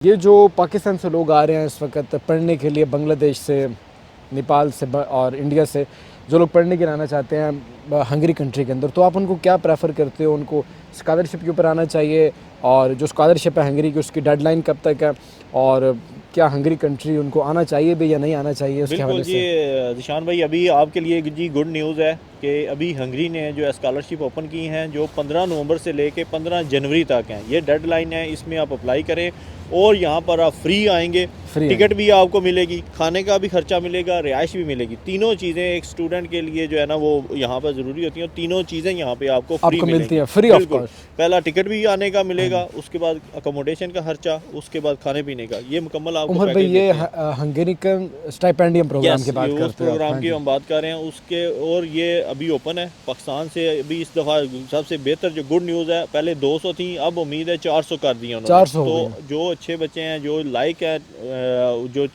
ये जो पाकिस्तान से लोग आ रहे हैं इस वक्त पढ़ने के लिए, बांग्लादेश से, नेपाल से और इंडिया से जो लोग पढ़ने के लिए आना चाहते हैं हंगरी कंट्री के अंदर, तो आप उनको क्या प्रेफर करते हो? उनको स्कॉलरशिप के ऊपर आना चाहिए? और जो स्कॉलरशिप है हंगरी की, उसकी डेडलाइन कब तक है? और क्या हंगरी कंट्री उनको आना चाहिए भी या नहीं आना चाहिए, उसके बिल्कुल हवाले जी। से? जिशान भाई, अभी आपके लिए जी गुड न्यूज़ है कि अभी हंगरी ने जो स्कॉलरशिप ओपन की हैं, जो 15 नवंबर से लेके 15 जनवरी तक हैं, ये डेडलाइन है। इसमें आप अप्लाई करें और यहाँ पर आप फ्री आएंगे। टिकट भी आपको मिलेगी, खाने का भी खर्चा मिलेगा, रिहाइश भी मिलेगी। तीनों चीज़ें एक स्टूडेंट के लिए जो है ना वो यहाँ पर ज़रूरी होती हैं, और तीनों चीज़ें यहाँ पे आपको फ्री मिलती हैं, मिलेंगी। फ्री ऑफ बिल्कुल। कॉस्ट। पहला टिकट भी आने का मिलेगा, उसके बाद अकोमोडेशन का खर्चा, उसके बाद खाने पीने का, ये मुकम्मल आपको उमर भाई, पैकेज ये देते हैं। हंगरी का स्टाइपेंडियम प्रोग्राम की ये बात उस करते हो आप? प्रोग्राम हाँ की जी। हम बात कर रहे हैं उसके, और ये अभी ओपन है पाकिस्तान से। अभी इस दफ़ा सबसे बेहतर जो गुड न्यूज़ है, पहले 200 थी, अब उम्मीद है 400 कर दी उन्होंने। 400 हो तो गई। जो अच्छे बच्चे हैं, जो लाइक है, जो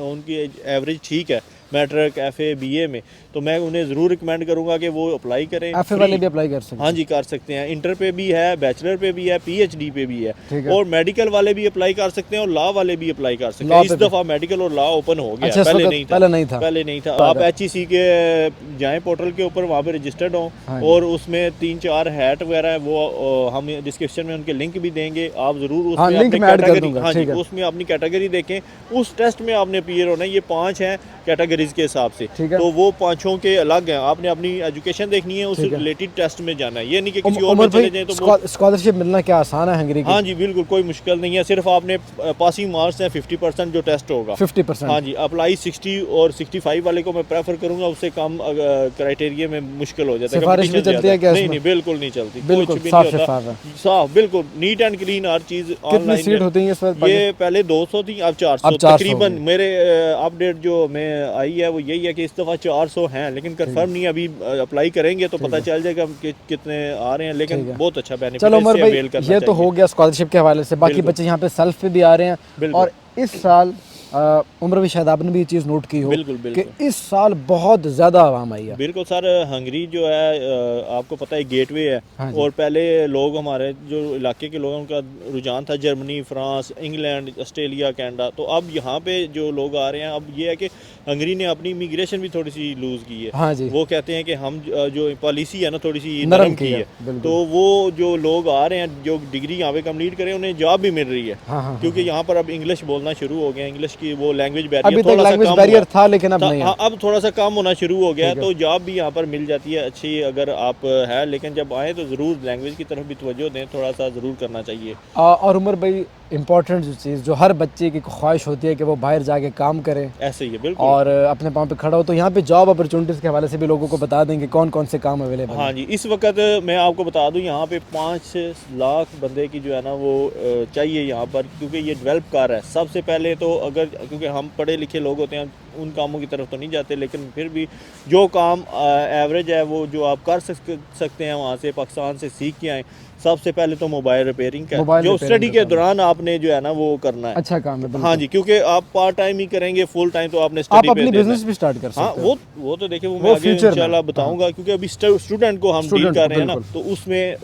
उनकी एवरेज ठीक है मैट्रिक एफए बीए में, तो मैं उन्हें ज़रूर रिकमेंड करूंगा कि वो अप्लाई करें। एफ वाले भी अप्लाई कर सकते हाँ हैं? जी, कर सकते हैं। इंटर पे भी है, बैचलर पे भी है, पीएचडी पे भी है, ठीक है। और मेडिकल वाले भी अप्लाई कर सकते हैं, और लॉ वाले भी अप्लाई कर सकते लॉ हैं। पे इस दफ़ा मेडिकल और लॉ ओपन हो गया अच्छा, है, इस पहले वक्त नहीं था। पहले नहीं था। पहले नहीं था। आप एचईसी के जाएं पोर्टल के ऊपर, वहाँ पे रजिस्टर्ड हों, हाँ जी। और उसमें 3-4 हैट वगैरह है, वो हम डिस्क्रिप्शन में उनके लिंक भी देंगे। आप ज़रूर हाँ, उसमें लिंक अपनी मैं ऐड कर कैटेगरी, दूंगा। हाँ जी, ठीक है। उसमें अपनी कैटेगरी देखें। उस टेस्ट में आपने अपीयर होना है। ये 5 हैं कैटेगरीज के हिसाब से, ठीक है। तो वो 5 के अलग हैं। आपने अपनी एजुकेशन देखनी है, उस ठीक है। रिलेटेड टेस्ट में जाना है। ये नहीं कि किसी और उमर में चले भाई, जाएं तो वो। स्कॉलरशिप मिलना क्या आसान है हंगरी की? हाँ जी, बिल्कुल कोई मुश्किल नहीं है। सिर्फ आपने पासिंग मार्क्स हैं 50% जो टेस्ट होगा। 50%? हाँ जी। अप्लाई 60 और 65 वाले को मैं प्रेफर करूंगा, उससे कम क्राइटेरिया में मुश्किल हो जाता है। सिफारिश भी competition चलती ज़्यादा है क्या नहीं इसमें? नहीं, बिल्कुल नहीं चलती। बिल्कुल कुछ भी साफ नहीं होता। शफाफ है। साफ, बिल्कुल नीट एंड क्लीन हर चीज़ कितनी ऑनलाइन सीट होती है इस वक्त? ये पहले 200 थी, अब 400 अब 400 तकरीबन। हो गई। मेरे अपडेट जो मैं आई है वो यही है कि इस दफ़ा 400 हैं, लेकिन कंफर्म नहीं है। अभी अप्लाई करेंगे तो पता चल जाएगा कि कितने आ रहे हैं, लेकिन ठीक है। बहुत अच्छा बेनिफिट चलो है, उमर इससे भाई, अवेल करना ये तो चाहिए। हो गया स्कॉलरशिप के हवाले से। बाकी बिल्कुल। बच्चे यहाँ पे सेल्फ पे भी आ रहे हैं। बिल्कुल। और इस साल उमर भाई, शायद आपने भी ये चीज़ नोट की हो बिल्कुल कि बिल्कुल इस साल बहुत ज़्यादा आवाम आई है। बिल्कुल सर। हंगरी जो है, आपको पता है गेटवे है। हाँ जी। और पहले लोग, हमारे जो इलाके के लोग हैं, उनका रुझान था Germany, France, England, Australia, Canada. तो अब यहाँ पे जो लोग आ रहे हैं, अब ये है कि हंगरी ने अपनी इमिग्रेशन भी थोड़ी सी लूज़ की है। हाँ जी। वो कहते हैं कि हम जो पॉलिसी है ना, थोड़ी सी नरम नरम की है। बिल्कुल। तो वो जो लोग आ रहे हैं, जो डिग्री यहाँ पे कंप्लीट करें, उन्हें जॉब भी मिल रही है। हाँ हाँ। क्योंकि यहाँ पर अब इंग्लिश बोलना शुरू हो गया। इंग्लिश की वो लैंग्वेज अभी बैरियर तक थोड़ा सा लैंग्वेज कम बैरियर हुआ था, लेकिन अब नहीं है। हाँ, अब थोड़ा सा कम होना शुरू हो गया है, ठीक है। तो जॉब भी यहाँ पर मिल जाती है अच्छी, अगर आप है। लेकिन जब आए तो ज़रूर लैंग्वेज की तरफ भी तवज्जो दें, थोड़ा सा ज़रूर करना चाहिए। और उमर भाई, इम्पोर्टेंट जो चीज़ जो हर बच्चे की ख्वाहिश होती है कि वो बाहर जाके काम करे ऐसे ही है, बिल्कुल। और अपने पाँव पे खड़ा हो, तो यहाँ पे जॉब अपॉर्चुनिटीज़ के हवाले से भी लोगों को बता देंगे कौन कौन से काम अवेलेबल हाँ हैं। जी, इस वक्त मैं आपको बता दूं, यहाँ पे 5 लाख बंदे की जो है ना वो चाहिए यहाँ पर, क्योंकि ये डेवलप कर रहा है। सबसे पहले तो अगर, क्योंकि हम पढ़े लिखे लोग होते हैं, उन कामों की तरफ तो नहीं जाते, लेकिन फिर भी जो काम एवरेज है, वो जो आप कर सकते हैं वहाँ से, पाकिस्तान से सीख के आएँ। सबसे पहले तो मोबाइल रिपेयरिंग का, जो स्टडी के दौरान आपने जो है ना वो करना है। अच्छा काम है। हाँ जी, क्योंकि आप पार्ट टाइम ही करेंगे, फुल टाइम तो आपने स्टडी आप पे अपनी देना बिजनेस है। भी स्टार्ट कर हाँ, सकते हो। वो तो देखिए, वो वो मैं आगे फ्यूचर में। इंशाल्लाह बताऊंगा, क्योंकि अभी स्टूडेंट को हम डील कर रहे हैं ना, बिल्कुल। तो उसमें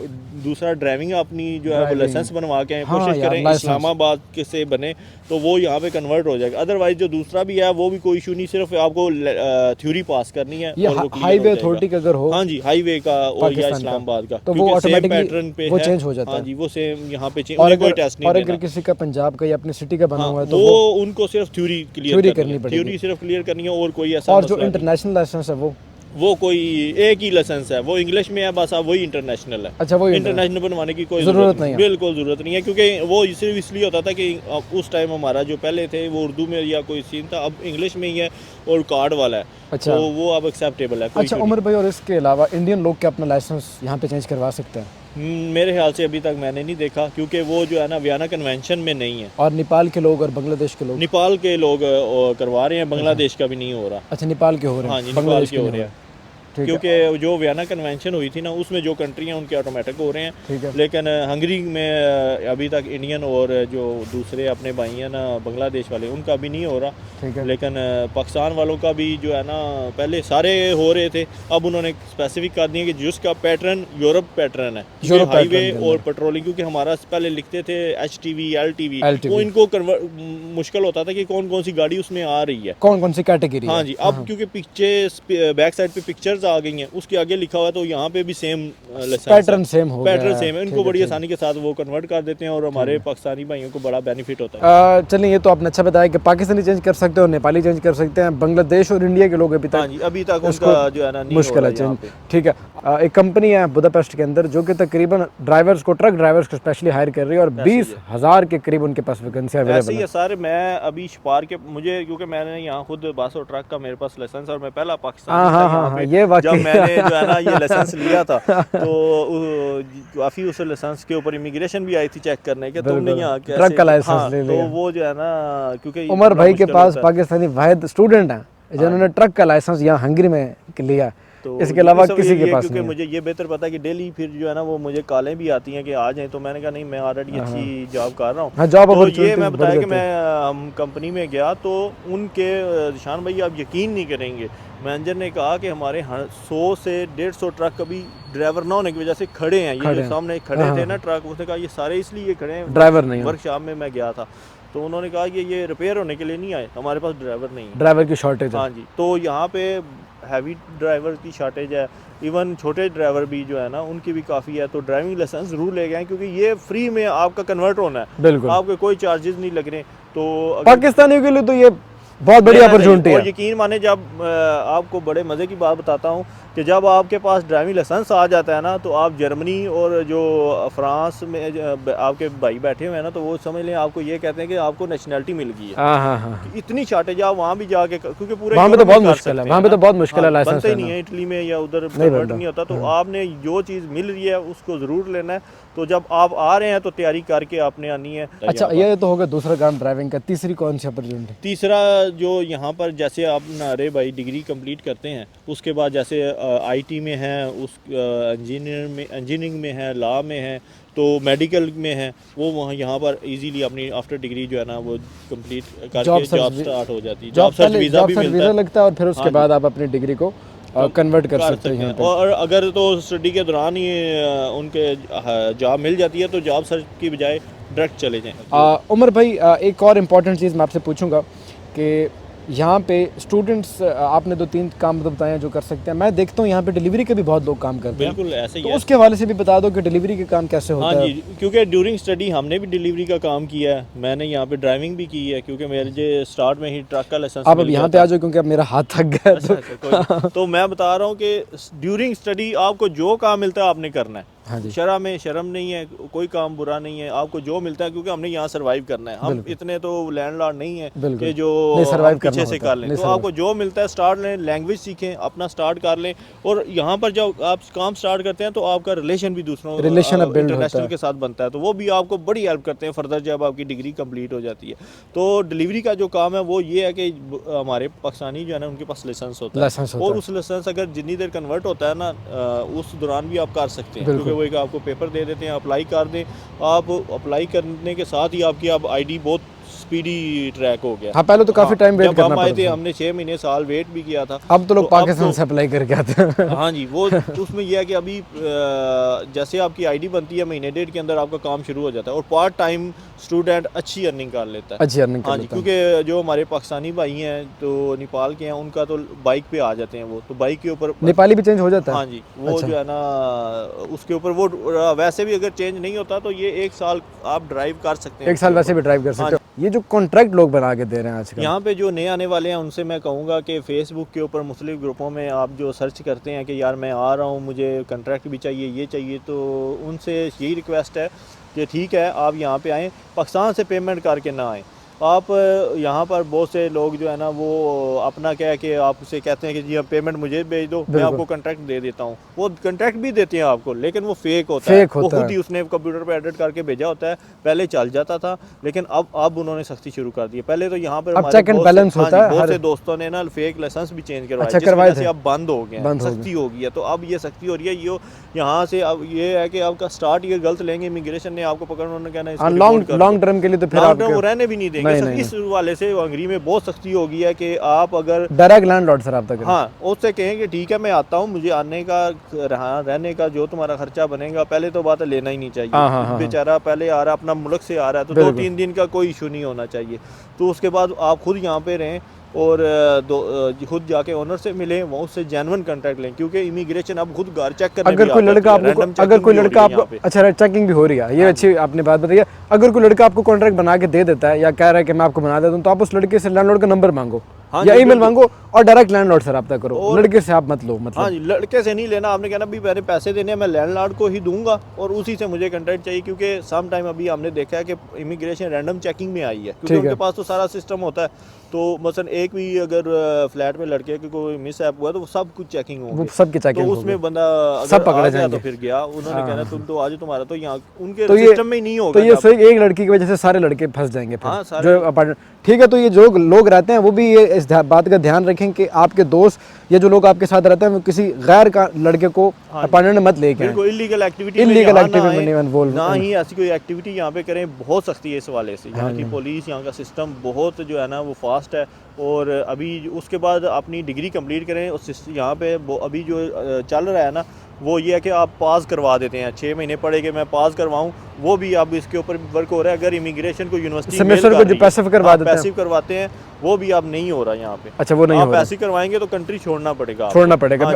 दूसरा ड्राइविंग अपनी जो है वो ड्राइविंग। लाइसेंस बनवा के आएं, हाँ कोशिश यार, करें लाइसेंस। इस्लामाबाद के से बने, तो वो यहाँ पे कन्वर्ट हो जाएगा। अदरवाइज जो दूसरा भी है वो भी कोई इशू नहीं, सिर्फ आपको थ्योरी पास करनी है ये और वो क्लियर हाईवे हो अथॉरिटी जाएगा। का अगर हो, हाँ जी, हाईवे का और या पाकिस्तान का, इस्लामाबाद का, तो वो क्योंकि सेम ऑटोमेटिकली पैटर्न पे वो है। चेंज हो जाता हाँ है। जी, वो सेम यहाँ पे और उन्हें कोई टेस्ट नहीं अगर देना। किसी का पंजाब का या अपनी सिटी का बना हाँ, हुआ है, तो वो उनको सिर्फ थ्योरी क्लियर करनी पड़ेगी। थ्योरी सिर्फ क्लियर करनी है, और कोई ऐसा और जो मसला नहीं। इंटरनेशनल लाइसेंस है वो कोई एक ही लाइसेंस है, वो इंग्लिश में है बस, अब वही इंटरनेशनल है। अच्छा, वो इंटरनेशनल बनवाने की कोई ज़रूरत नहीं है। बिल्कुल ज़रूरत नहीं है, क्योंकि वो सिर्फ इसलिए होता था कि उस टाइम हमारा जो पहले थे वो उर्दू में या कोई सीन था, अब इंग्लिश में ही है और कार्ड वाला है। अच्छा। तो वो अब एक्सेप्टेबल है। अच्छा उमर भाई, और इसके अलावा इंडियन लोग क्या अपना लाइसेंस यहाँ पे चेंज करवा सकते हैं? मेरे ख्याल से अभी तक मैंने नहीं देखा, क्योंकि वो जो है ना वियना कन्वेंशन में नहीं है। और नेपाल के लोग और बांग्लादेश के लोग? नेपाल के लोग करवा रहे हैं, बांग्लादेश का भी नहीं हो रहा। अच्छा, नेपाल के हो रहे हैं। हाँ जी, नेपाल के हो रहे हैं। ठीक है। क्योंकि जो वियना कन्वेंशन हुई थी ना, उसमें जो कंट्री हैं उनके ऑटोमेटिक हो रहे हैं, ठीक है। लेकिन हंगरी में अभी तक इंडियन और जो दूसरे अपने भाई हैं ना बांग्लादेश वाले, उनका अभी नहीं हो रहा। ठीक है। लेकिन पाकिस्तान वालों का भी जो है ना, पहले सारे हो रहे थे, अब उन्होंने स्पेसिफिक कर दिया कि जिसका पैटर्न यूरोप पैटर्न है, यूरोप हाईवे पैटर्न के और अंदर। पेट्रोलिंग, क्योंकि हमारा पहले लिखते थे HTV LTV, LTV। वो इनको मुश्किल होता था कि कौन कौन सी गाड़ी उसमें आ रही है। कौन कौन सी कैटेगरी हाँ है? जी, अब क्योंकि पीछे बैक साइड पे पिक्चर्स आ गई हैं, उसके आगे लिखा हुआ है, तो यहाँ पे भी सेम पैटर्न सेम हो गया पैटर्न है। सेम है, ठीक इनको है, बड़ी ठीक आसानी के साथ वो कन्वर्ट कर देते हैं और हमारे पाकिस्तानी भाइयों को बड़ा बेनिफिट होता है। चलिए, ये तो आपने अच्छा बताया कि पाकिस्तानी चेंज कर सकते हो, नेपाली चेंज कर सकते हैं, बांग्लादेश और इंडिया के लोग अभी हाँ तक जी, अभी तक उसको उनका जो है ना नहीं मुश्किल हो है रहा यहाँ चेंज। पे। ठीक है। एक कंपनी है बुदापेस्ट के अंदर जो कि तकरीबन ड्राइवर्स को, ट्रक ड्राइवर्स को स्पेशली हायर कर रही है और 20,000 के करीब उनके पास वैकेंसी ऐसे अवेलेबल ही है। है सर, मैं अभी शपार के, मुझे क्योंकि मैंने यहाँ खुद बस और ट्रक का मेरे पास लाइसेंस, और मैं पहला पाकिस्तानी था यहाँ पे। ये वाकई जब मैंने जो है ना ये लाइसेंस लिया था, तो काफ़ी उस लाइसेंस के ऊपर इमिग्रेशन भी आई थी चेक करने के, तुमने बिल्कुल, यहाँ कैसे, ट्रक का लाइसेंस हाँ, ले तो लिया। वो जो है ना, क्योंकि उमर बड़ा भाई के मुश्किल पास होता है। पाकिस्तानी वाहिद स्टूडेंट हैं जिन्होंने ट्रक का लाइसेंस यहाँ हंगरी में लिया। तो इसके अलावा सब किसी ये के है, पास क्योंकि नहीं है। मुझे ये बेहतर पता है कि डेली फिर जो है ना वो मुझे कॉलें भी आती हैं कि आ जाएं, तो मैंने कहा नहीं, मैं ऑलरेडी अच्छी जॉब कर रहा हूँ। हाँ, जॉब तो ये अपॉर्चुनिटीज मैं बढ़ बताया कि जाती है। मैं हम कंपनी में गया, तो उनके निशान भाई आप यकीन नहीं करेंगे, मैनेजर ने कहा कि हमारे 100 से 150 ट्रक अभी ड्राइवर ना होने की वजह से खड़े हैं। ये जो सामने खड़े थे ना ट्रक, उसने कहा ये सारे इसलिए खड़े हैं, ड्राइवर नहीं है। वर्कशॉप में मैं गया था, तो उन्होंने कहा कि ये रिपेयर होने के लिए नहीं आए, हमारे पास ड्राइवर नहीं है। ड्राइवर की शॉर्टेज है। हाँ जी, तो यहाँ पे हैवी ड्राइवर की शॉर्टेज है, इवन छोटे ड्राइवर भी जो है ना उनकी भी काफ़ी है। तो ड्राइविंग लाइसेंस ज़रूर ले गए हैं, क्योंकि ये फ्री में आपका कन्वर्ट होना है, बिल्कुल, आपके कोई चार्जेस नहीं लग रहे। तो पाकिस्तानियों के लिए तो ये बहुत बड़ी अपॉर्चुनिटी है। और यकीन माने, जब आपको बड़े मज़े की बात बताता हूँ कि जब आपके पास ड्राइविंग लाइसेंस आ जाता है ना, तो आप जर्मनी और जो फ्रांस में आपके भाई बैठे हुए हैं ना, तो वो समझ लें आपको ये कहते हैं कि आपको नेशनलिटी मिल गई है। हाँ। इतनी शॉर्टेज आप वहाँ भी जाके, क्योंकि पूरे वहाँ पे तो यूरोप में बहुत कर मुश्किल है, सकते वहाँ हैं पे तो ना। बहुत मुश्किल है लाइसेंस बनता ही नहीं लेना। है, इटली में या उधर नहीं कन्वर्ट बनता। नहीं होता। तो आपने जो चीज़ मिल रही है उसको ज़रूर लेना है। तो जब आप आ रहे हैं तो तैयारी करके आपने आनी है। अच्छा, ये तो होगा दूसरा काम ड्राइविंग का। तीसरी कौन सी अपॉर्चुनिटी? तीसरा जो यहाँ पर, जैसे आप नारे भाई डिग्री कंप्लीट करते हैं, उसके बाद जैसे IT में है, उस इंजीनियरिंग में है, लॉ में है, तो मेडिकल में है, वो वहाँ यहाँ पर इजीली अपनी आफ्टर डिग्री जो है ना वो कंप्लीट करके जॉब स्टार्ट हो जाती है। जॉब सर्च वीज़ा भी मिलता है, लगता है, और फिर उसके बाद आप अपनी डिग्री को कन्वर्ट कर सकते हैं यहाँ पे। और अगर तो स्टडी के दौरान ही उनके जॉब मिल जाती है, तो जॉब सर्च की बजाय डायरेक्ट चले जाएँ। उमर भाई, एक और इम्पॉर्टेंट चीज़ मैं आपसे पूछूंगा कि यहाँ पे स्टूडेंट्स, आपने 2-3 काम बताए हैं जो कर सकते हैं। मैं देखता हूँ यहाँ पे डिलीवरी के भी बहुत लोग काम करते हैं। बिल्कुल ऐसे ही तो है। उसके हवाले से भी बता दो कि डिलीवरी के काम कैसे होता है। हाँ जी, क्योंकि ड्यूरिंग स्टडी हमने भी डिलीवरी का काम किया है। मैंने यहाँ पे ड्राइविंग भी की है, क्योंकि मेरे जो स्टार्ट में ही ट्रक का लाइसेंस आप अब यहाँ पे आ जाओ, क्योंकि अब मेरा हाथ थक गया है। अच्छा, तो मैं बता रहा हूँ कि ड्यूरिंग स्टडी आपको जो काम मिलता है आपने करना है। हाँ जी। शर्म में शर्म नहीं है, कोई काम बुरा नहीं है, आपको जो मिलता है, क्योंकि हमने यहाँ सर्वाइव करना है। हम इतने तो लैंडलॉर्ड नहीं है कि जो सर्वाइव पीछे से कर लें। तो आपको जो मिलता है स्टार्ट लें, लैंग्वेज सीखें, अपना स्टार्ट कर लें। और यहाँ पर जब आप काम स्टार्ट करते हैं तो आपका रिलेशन भी दूसरों इंटरनेशनल के साथ बनता है, तो वो भी आपको बड़ी हेल्प करते हैं फर्दर जब आपकी डिग्री कंप्लीट हो जाती है। तो डिलीवरी का जो काम है वो ये है कि हमारे पाकिस्तानी जो है ना उनके पास लाइसेंस होता है, और उस लाइसेंस अगर जितनी देर कन्वर्ट होता है ना, उस दौरान भी आप कर सकते हैं, क्योंकि वो एक आपको पेपर दे देते हैं, अप्लाई कर दें। आप अप्लाई करने के साथ ही आपकी अब ID बहुत स्पीडी ट्रैक हो गया। हाँ, पहले तो काफी टाइम वेट करना पड़ता था। जब हम आए थे, था। हमने 6 महीने साल वेट भी किया था। अब तो लोग पाकिस्तान से अप्लाई करके आते हैं। हाँ जी, वो उसमें यह है कि अभी जैसे आपकी ID बनती है, महीने डेढ़ के अंदर आपका काम शुरू हो जाता है, और पार्ट टाइम स्टूडेंट अच्छी अर्निंग कर लेता है। अच्छी अर्निंग कर हाँ जी, लेता है। क्योंकि जो हमारे पाकिस्तानी भाई हैं तो नेपाल के हैं, उनका तो बाइक पे आ जाते हैं, वो तो बाइक के ऊपर नेपाली भी चेंज हो जाता है। हाँ जी, वो जो है ना उसके ऊपर वो वैसे भी अगर चेंज नहीं होता तो ये 1 साल आप ड्राइव कर सकते हैं। 1 साल वैसे भी ड्राइव कर सकते हो। ये जो कॉन्ट्रैक्ट लोग बना के दे रहे हैं आजकल, यहाँ पे जो नए आने वाले हैं उनसे मैं कहूँगा कि फेसबुक के ऊपर मुख्तलिफ ग्रुपों में आप जो सर्च करते हैं कि यार मैं आ रहा हूँ, मुझे कॉन्ट्रैक्ट भी चाहिए, ये चाहिए, तो उनसे यही रिक्वेस्ट है कि ठीक है आप यहाँ पे आएँ, पाकिस्तान से पेमेंट करके ना आएँ। आप यहाँ पर बहुत से लोग जो है ना वो अपना क्या है कि आपसे कहते हैं कि जी आप पेमेंट मुझे भेज दो, मैं आपको कॉन्ट्रैक्ट दे देता हूँ। वो कॉन्ट्रैक्ट भी देते हैं आपको, लेकिन वो फेक होता है, वो खुद ही उसने कंप्यूटर पे एडिट करके भेजा होता है। पहले चल जाता था, लेकिन अब उन्होंने सख्ती शुरू कर दी है। पहले तो यहाँ पर चेक एंड बैलेंस होता है, बहुत से दोस्तों ने ना फेक लाइसेंस भी चेंज करवाए थे, अब बंद हो गए, सख्ती हो गई है। तो अब ये सख्ती हो रही है, ये यहाँ से अब ये है कि आपका स्टार्ट ये गलत लेंगे, इमिग्रेशन ने आपको पकड़, उन्होंने कहना लॉन्ग टर्म के लिए तो फिर वो रहने भी नहीं देंगे। इस वाले से अंग्रेजी में बहुत सख्ती हो गई है कि आप अगर डायरेक्ट लैंडलॉर्ड से रब्ता करें, हाँ उससे कहेंगे ठीक है मैं आता हूँ, मुझे आने का रहने का जो तुम्हारा खर्चा बनेगा, पहले तो बात लेना ही नहीं चाहिए। बेचारा पहले आ रहा है, अपना मुल्क से आ रहा है, तो 2-3 दिन का कोई इशू नहीं होना चाहिए। तो उसके बाद आप खुद यहाँ पे रहें और खुद जाके ओनर से मिलें, वो उससे जेन्युइन कॉन्ट्रैक्ट लें, क्योंकि इमिग्रेशन अब खुद घर चेक करने अगर कोई लड़का आपको अच्छा चेकिंग भी हो रही है, ये अच्छी आपने बात बताई है। अगर कोई लड़का आपको कॉन्ट्रैक्ट बना के दे देता है या कह रहा है कि मैं आपको बना देता हूँ, तो आप उस लड़के से लैंडलॉर्ड का नंबर मांगो या ईमेल मांगो और डायरेक्ट लैंडलॉर्ड से रब्ता करो, लड़के से आप मत लो। मतलब हाँ जी, लड़के से नहीं लेना, आपने कहना भी मेरे पैसे देने हैं, मैं लैंडलॉर्ड को ही दूंगा और उसी से मुझे कॉन्ट्रैक्ट चाहिए। क्योंकि सम टाइम अभी हमने देखा है कि इमिग्रेशन रैंडम चेकिंग में आई है, क्योंकि उनके पास तो सारा सिस्टम होता है। तो मसलन एक भी अगर फ्लैट में लड़के की कोई मिस ऐप हुआ तो वो सब कुछ चेकिंग होगी, सबकी चेकिंग, तो उसमें बंदा सब पकड़ा जाएगा तो फिर गया, उन्होंने कहना तुम तो आज तुम्हारा तो यहाँ उनके सिस्टम में ही नहीं होगा। तो ये सही, एक लड़की की वजह से सारे लड़के फंस जाएंगे जो अपार्टमेंट। ठीक है, तो ये जो लोग रहते हैं वो भी ये इस बात का ध्यान रखें कि आपके दोस्त या जो लोग आपके साथ रहते हैं वो किसी गैर का लड़के को अपार्टमेंट में मत लेके आए, इलीगल एक्टिविटी में इन्वॉल्व ना ही ऐसी कोई एक्टिविटी यहाँ पे करें। बहुत सख्ती है इस वाले से, यहाँ की पुलिस, यहाँ का सिस्टम बहुत जो है ना वो फास्ट है। और अभी उसके बाद अपनी डिग्री कंप्लीट करें, उस यहाँ पे अभी जो चल रहा है ना वो ये है कि आप पास करवा देते हैं, 6 महीने पढ़े कि मैं पास करवाऊँ, वो भी अब इसके ऊपर वर्क हो रहा है। अगर इमिग्रेशन को यूनिवर्सिटी सेमेस्टर को जो पैसिव करवाते हैं वो भी अब नहीं हो रहा यहाँ पे। अच्छा, वो नहीं हो रहा, पैसिव करवाएंगे तो कंट्री छोड़ना पड़ेगा।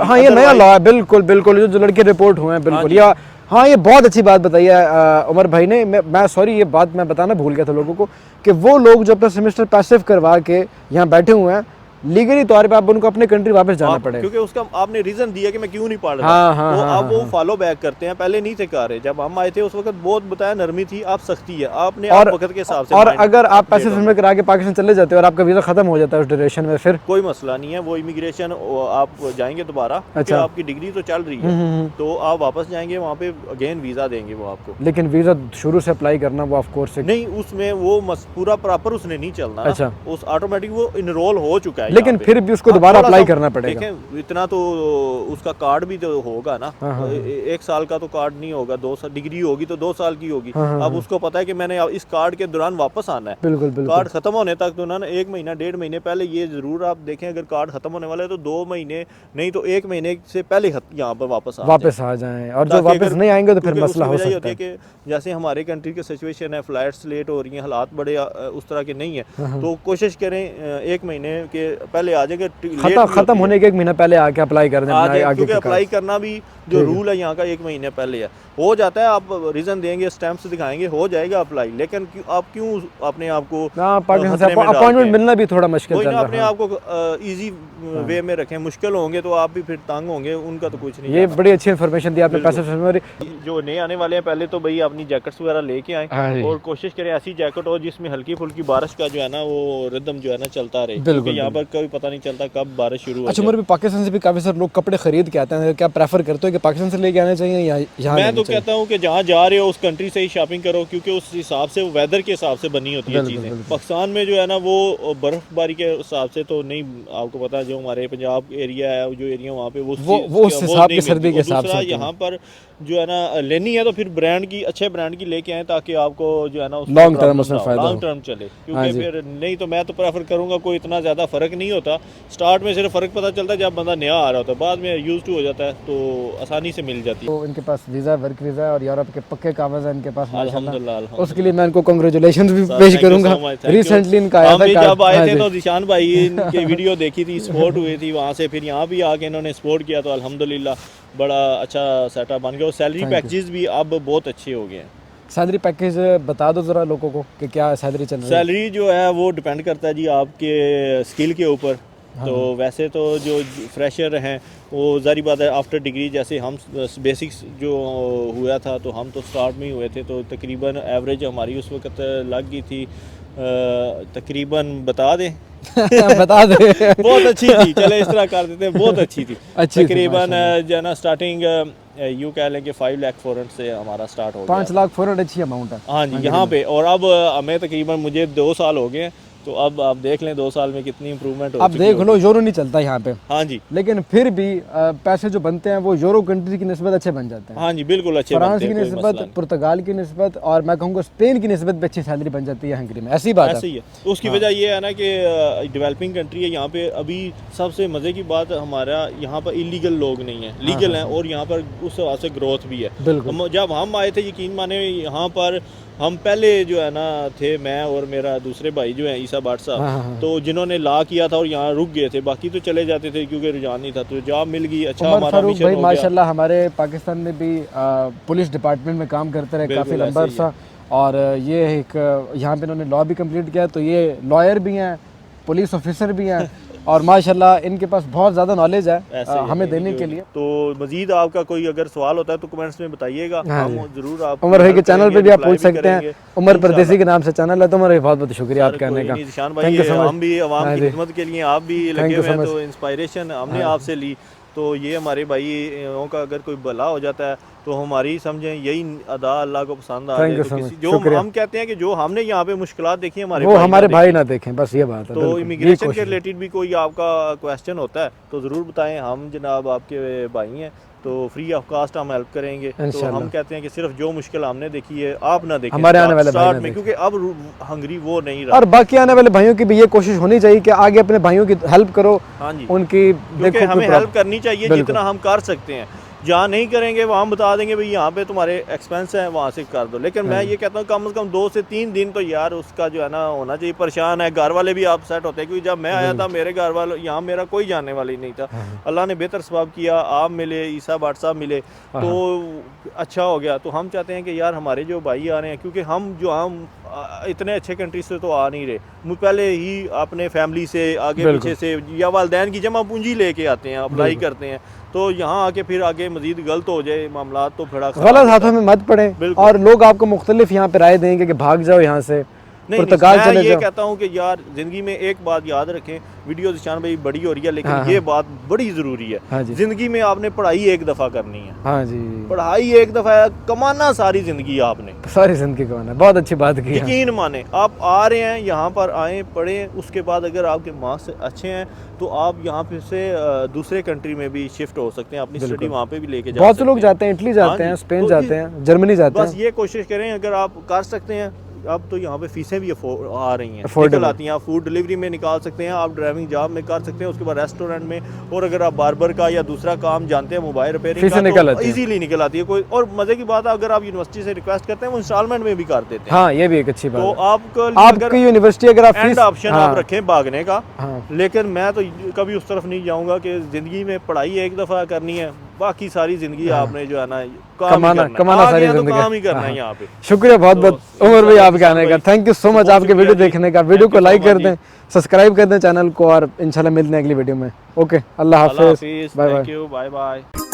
हाँ, ये नया लॉ है, बिल्कुल बिल्कुल, जो लड़के रिपोर्ट हुए हैं बिल्कुल। या हाँ, ये बहुत अच्छी बात बताई है उमर भाई ने। मैं सॉरी, ये बात मैं बताना भूल गया था लोगों को कि वो लोग जो अपना सेमेस्टर पैसिव करवा के यहाँ बैठे हुए हैं, लीगली तौर पे आप उनको अपने कंट्री वापस जाना पड़ेगा, क्योंकि उसका आपने रीजन दिया कि मैं क्यों नहीं पढ़ रहा। तो अब वो फॉलो बैक करते हैं, पहले नहीं थे कर रहे। जब हम आए थे उस वक्त बहुत बताया नरमी थी, आप सख्ती है, आपने आप वक्त के हिसाब से। और अगर आप पैसे सबमिट करा के पाकिस्तान चले जाते हो और आपका वीजा खत्म हो जाता है उस ड्यूरेशन में, फिर कोई मसला नहीं है, वो इमिग्रेशन आप जाएंगे दोबारा। अच्छा, आपकी डिग्री तो चल रही है तो आप वापस जाएंगे, वहाँ पे अगेन वीजा देंगे वो आपको। लेकिन वीजा शुरू से अप्लाई करना वो ऑफ कोर्स नहीं, उसमें वो पूरा प्रॉपर उसने नहीं चलना। अच्छा, उस ऑटोमेटिक वो इनरोल हो चुका है, लेकिन फिर भी दोबारा अप्लाई करना पड़ेगा। देखें, इतना तो उसका कार्ड भी तो होगा ना। 1 साल का तो कार्ड नहीं होगा, 2 साल डिग्री होगी तो 2 साल की होगी। अब उसको पता है कि मैंने इस कार्ड के दौरान वापस आना है। बिल्कुल बिल्कुल। कार्ड खत्म होने तक तो ना 1 महीना 1.5 महीने पहले ये जरूर आप देखें, अगर कार्ड खत्म होने वाला है तो 2 महीने नहीं तो 1 महीने से पहले यहाँ पर वापस आ जाएं। और जो वापस नहीं आएंगे तो फिर मसला हो सकता है कि जैसे हमारे कंट्री की सिचुएशन है, फ्लाइट्स लेट हो रही हैं, हालात बड़े उस तरह के नहीं है, तो कोशिश करें 1 महीने के पहले आ जाएगा। खत्म होने के 1 महीना पहले आके अप्लाई कर दें, क्योंकि अप्लाई करना भी जो रूल है यहाँ का 1 महीने पहले है। हो जाता है, आप रीजन देंगे, स्टैम्प्स दिखाएंगे, हो जाएगा अप्लाई। लेकिन आप क्यों अपने आप को अपॉइंटमेंट मिलना भी थोड़ा मुश्किल है, अपने आप को इजी वे में रखें। मुश्किल होंगे तो आप भी फिर तंग होंगे, उनका तो कुछ नहीं। ये बड़ी अच्छी इन्फॉर्मेशन दी आपने। पैसे जो नए आने वाले हैं पहले तो भाई अपनी जैकेट्स वगैरह लेके आए और कोशिश करें ऐसी जैकेट हो जिसमें हल्की फुल्की बारिश का जो है ना वो रिदम जो है ना चलता रहे, क्योंकि यहाँ पर कभी पता नहीं चलता कब बारिश शुरू हो। अच्छा, उमर भी पाकिस्तान से भी काफी सारे लोग कपड़े खरीद के आते हैं, क्या प्रेफर करते हो कि पाकिस्तान से लेके आने चाहिए या यहाँ? मैं तो कहता हूँ कि जहाँ जा रहे हो उस कंट्री से ही शॉपिंग करो, क्योंकि उस हिसाब से वेदर के हिसाब से बनी होती है चीज़ें। पाकिस्तान में जो है ना वो बर्फबारी के हिसाब से तो नहीं, आपको पता है जो हमारे पंजाब एरिया है, जो एरिया वहाँ पे वो उस हिसाब की सर्दी के हिसाब से यहाँ पर जो है ना लेनी है तो फिर ब्रांड की, अच्छे ब्रांड की लेके आए ताकि आपको जो है ना लॉन्ग टर्म उसमें फायदा, लॉन्ग टर्म चले। क्योंकि फिर नहीं तो मैं तो प्रेफर करूँगा, कोई इतना ज़्यादा फ़र्क नहीं होता। स्टार्ट में सिर्फ फ़र्क पता चलता है जब बंदा नया आ रहा होता है, बाद में यूज टू हो जाता है तो आसानी से मिल जाती है। तो इनके पास वीज़ा, वर्क वीज़ा और यूरोप के पक्के कागज़ है इनके पास, अल्हम्दुलिल्लाह। उसके लिए मैं इनको कांग्रेचुलेशंस भी पेश करूंगा। रिसेंटली इनका आया था, जब आए थे तो दिशान भाई इनकी वीडियो देखी थी, स्पोर्ट हुई थी वहाँ से, फिर यहाँ भी आके इन्होंने स्पोर्ट किया तो अल्हम्दुलिल्लाह बड़ा अच्छा सेटअप बन गया। और सैलरी पैकेजेस भी अब बहुत अच्छे हो गए हैं। सैलरी पैकेज बता दो ज़रा लोगों को कि क्या सैलरी चल रही है। सैलरी जो है वो डिपेंड करता है जी आपके स्किल के ऊपर। तो वैसे तो जो फ्रेशर हैं वो ज़ाहिर बात है आफ्टर डिग्री, जैसे हम बेसिक्स जो हुआ था तो हम तो स्टार्ट में ही हुए थे, तो तकरीबन एवरेज हमारी उस वक्त लग गई थी तकरीबन बता दें बता दे। बहुत अच्छी थी, चले इस तरह कर देते हैं, बहुत अच्छी थी। अच्छी थी, तकरीबन माशाल्लाह। जो है ना स्टार्टिंग यूँ कह लें कि 5 लाख फॉरेन से हमारा स्टार्ट हो गया। 5 लाख फॉरन अच्छी अमाउंट है। हाँ जी, यहाँ पे। और अब हमें तकरीबन मुझे 2 साल हो गए हैं, तो अब आप देख लें 2 साल में कितनी इंप्रूवमेंट हो अब चुकी देख होगी। लो, यूरो नहीं चलता यहाँ पे, हाँ जी, लेकिन फिर भी पैसे जो बनते हैं वो यूरो कंट्री की निस्बत अच्छे बन जाते हैं। हाँ जी, बिल्कुल अच्छे फ्रांस बनते की हैं, कोई मसला निस्बत, नहीं। पुर्तगाल की निस्बत और मैं कहूँगा स्पेन की निस्बत भी अच्छी सैलरी बन जाती है हंगरी में, ऐसी बात ऐसे है। ही है। उसकी वजह ये है ना कि डेवलपिंग कंट्री है, यहाँ पे अभी सबसे मज़े की बात हमारा यहाँ पर इलीगल लोग नहीं हैं, लीगल हैं, और यहाँ पर उस हिसाब से ग्रोथ भी है। बिल्कुल। जब हम आए थे, यकीन माने यहाँ पर हम पहले जो है ना थे, मैं और मेरा दूसरे भाई जो है ईसा बाट साहब, हाँ, हाँ। तो जिन्होंने ला किया था और यहाँ रुक गए थे, बाकी तो चले जाते थे क्योंकि रुझान नहीं था, तो जॉब मिल गई, अच्छा उमर हमारा फारूक मिशन भाई हो गया। माशाल्लाह हमारे पाकिस्तान में भी पुलिस डिपार्टमेंट में काम करते रहे बिल्कुल, काफ़ी लंबा ऐसे ही है। अरसा, और ये एक यहाँ पे इन्होंने लॉ भी कंप्लीट किया, तो ये लॉयर भी हैं, पुलिस ऑफिसर भी हैं, और माशाल्लाह इनके पास बहुत ज़्यादा नॉलेज है ऐसे ही है, हमें नहीं देने जो- के लिए। तो मजीद आपका कोई अगर सवाल होता है तो कमेंट्स में बताइएगा, हाँ हम जी। जरूर आप उमर भाई के हेल्प चैनल पे करेंगे, भी आप रिप्लाई पूछ सकते हैं, करेंगे। उमर इंशाल्लाह। परदेसी के नाम से चैनल है, तो उमर भाई बहुत बहुत शुक्रिया आप सर, कहने कोई का। नहीं, निशान Thank भाई, you so much। हम भी अवाम हाँ की जी। खिदमत के लिए आप भी Thank लगे you हुए so हैं, much। तो इंस्पायरेशन हमने आपसे ली। तो ये हमारे भाइयों का अगर कोई भला हो जाता है तो हमारी समझें यही अदा अल्लाह को पसंद आ Thank जाए। you तो so किसी much। जो शुक्रिया। हम कहते हैं कि जो हमने यहाँ पे मुश्किलात देखी हमारे वो भाई हमारे ना भाई देखें। ना देखें, बस ये बात है। तो बिल्कुल, यही इमिग्रेशन के कोशिश है। रिलेटेड भी कोई आपका क्वेश्चन होता है तो ज़रूर बताएं, हम जनाब आपके भाई हैं, तो फ्री ऑफ कास्ट हम हेल्प करेंगे। तो इंशाल्लाह। हम कहते हैं कि सिर्फ जो मुश्किल हमने देखी है आप ना देखें, हमारे आने वाले भाई स्टार्ट ना में, देखें। क्योंकि अब हंगरी वो नहीं रहा। और बाकी आने वाले भाइयों की भी ये कोशिश होनी चाहिए कि आगे अपने भाइयों की हेल्प करो, हाँ जी, उनकी क्योंकि देखो हमें कोई हेल्प करनी चाहिए बिल्कुल। जितना हम कर सकते हैं। जहाँ नहीं करेंगे वहाँ हम बता देंगे भाई यहाँ पे तुम्हारे एक्सपेंस हैं, वहाँ से कर दो। लेकिन मैं ये कहता हूँ कम से कम 2 से 3 दिन तो यार उसका जो है ना होना चाहिए। परेशान है, घर वाले भी आप सेट होते हैं, क्योंकि जब मैं आया था मेरे घर वाले यहाँ मेरा कोई जानने वाला ही नहीं था। अल्लाह ने बेहतर सवाब किया, आप मिले, ईसा बाट साहब मिले, तो अच्छा हो गया। तो हम चाहते हैं कि यार हमारे जो भाई आ रहे हैं, क्योंकि हम इतने अच्छे कंट्री से तो आ नहीं रहे, पहले ही अपने फैमिली से आगे पीछे से या वालदैन की जमा पूंजी लेके आते हैं, अप्लाई करते हैं, तो यहाँ आके फिर आगे मजीद गलत हो जाए मामला तो फिर गलत हाथों में मत पड़े, बिल्कुल। और लोग आपको मुख्तलिफ यहाँ पे राय देंगे कि भाग जाओ यहाँ से, पुर्तगाल मैं चले ये जाओ। कहता हूँ कि यार जिंदगी में एक बात याद रखें, वीडियो निशान भाई बड़ी हो रही है लेकिन हाँ, ये बात बड़ी ज़रूरी है। हाँ जी। जिंदगी में आपने पढ़ाई एक दफ़ा करनी है, हाँ जी, पढ़ाई एक दफ़ा है, कमाना सारी ज़िंदगी आपने, सारी जिंदगी कमाना है। बहुत अच्छी बात की है। यकीन माने। आप आ रहे हैं यहाँ पर, आए पढ़ें, उसके बाद अगर आपके मार्क्स अच्छे हैं तो आप यहाँ पे से दूसरे कंट्री में भी शिफ्ट हो सकते हैं, अपनी स्टडी वहाँ पे भी लेके जा बहुत से सकते लोग हैं। जाते हैं, इटली जाते हाँ हैं, जी, स्पेन तो जाते हैं, जर्मनी जाते बस हैं। ये कोशिश करें, अगर आप कर सकते हैं। अब तो यहाँ पे फीसें भी आ रही हैं, Affordable। निकल आती हैं। आप फूड डिलीवरी में निकाल सकते हैं, आप ड्राइविंग जॉब में कर सकते हैं, उसके बाद रेस्टोरेंट में, और अगर आप बार्बर का या दूसरा काम जानते हैं, मोबाइल रिपेयरिंग फीसें का, निकल तो आती हैं। इजीली निकल आती है। कोई और मजे की बात है, अगर आप यूनिवर्सिटी से रिक्वेस्ट करते हैं वो इंस्टॉलमेंट में भी कर देते हैं। हाँ, ये भी एक अच्छी बात तो है। आपकी यूनिवर्सिटी अगर आप एंड फीस ऑप्शन हाँ, आप रखें भागने का। हाँ, लेकिन मैं तो कभी उस तरफ नहीं जाऊंगा कि जिंदगी में पढ़ाई एक दफ़ा करनी है, बाकी सारी जिंदगी आपने जो है ना कमाना सारी जिंदगी, काम ही करना है हाँ। यहाँ पे। शुक्रिया बहुत बहुत तो उमर भाई आपके इंशाल्लाह आने का। भाई, थैंक यू सो मच बहुत आपके वीडियो शुक्रिया जी। देखने का। वीडियो Thank को you so लाइक कर much दें, जी। सब्सक्राइब कर दें चैनल को, और इंशाल्लाह मिलते हैं अगली वीडियो में। ओके, अल्लाह अल्लाह हाफिज़, हाफिज़, bye bye. Thank you, bye bye.